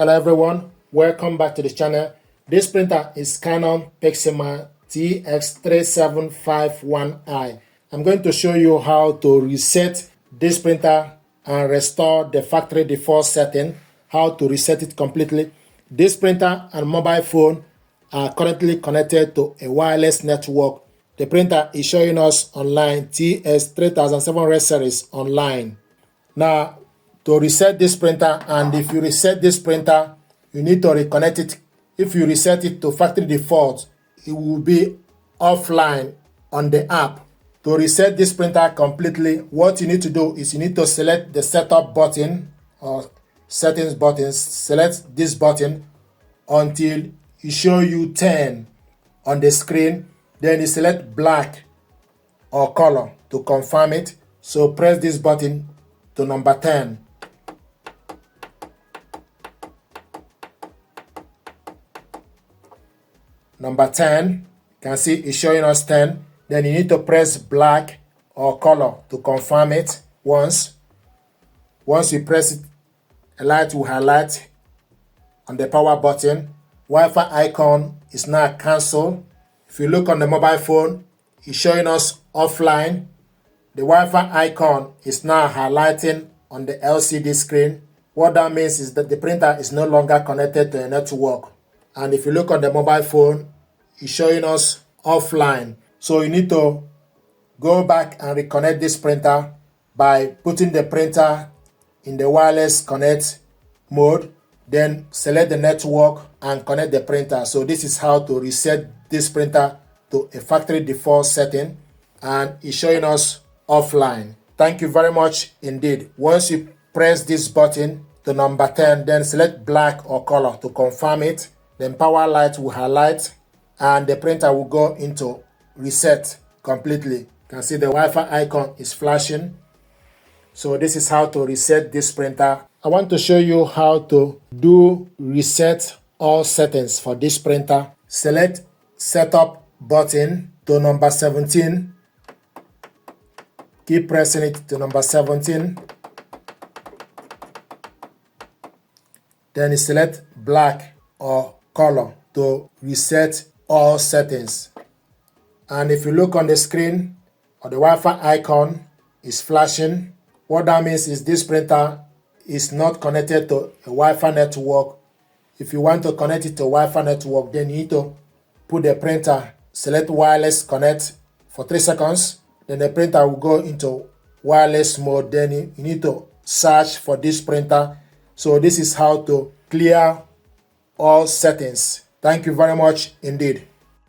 Hello everyone, welcome back to the channel. This printer is Canon Pixma TS3751i. I'm going to show you how to reset this printer and restore the factory default setting, how to reset it completely. This printer and mobile phone are currently connected to a wireless network. The printer is showing us online TS3700 series online. Now, to reset this printer, and if you reset this printer, you need to reconnect it. If you reset it to factory default, it will be offline on the app. To reset this printer completely, what you need to do is you need to select the setup button or settings button. Select this button until it shows you 10 on the screen. Then you select black or color to confirm it. So press this button to number 10. Number 10, you can see it's showing us 10. Then you need to press black or color to confirm it once. Once you press it, a light will highlight on the power button. Wi-Fi icon is now cancelled. If you look on the mobile phone, it's showing us offline. The Wi-Fi icon is now highlighting on the LCD screen. What that means is that the printer is no longer connected to a network. And if you look on the mobile phone, it's showing us offline. So you need to go back and reconnect this printer by putting the printer in the wireless connect mode, then select the network and connect the printer. So this is how to reset this printer to a factory default setting, and it's showing us offline. Thank you very much indeed. Once you press this button to number 10, then select black or color to confirm it. Then power light will highlight and the printer will go into reset completely. You can see the Wi-Fi icon is flashing. So this is how to reset this printer. I want to show you how to do reset all settings for this printer. Select setup button to number 17. Keep pressing it to number 17. Then you select black or color to reset all settings. And if you look on the screen, or the Wi-Fi icon is flashing, what that means is this printer is not connected to a Wi-Fi network. If you want to connect it to a Wi-Fi network, then you need to put the printer, select wireless connect for 3 seconds. Then the printer will go into wireless mode. Then you need to search for this printer. So this is how to clear all settings. Thank you very much indeed.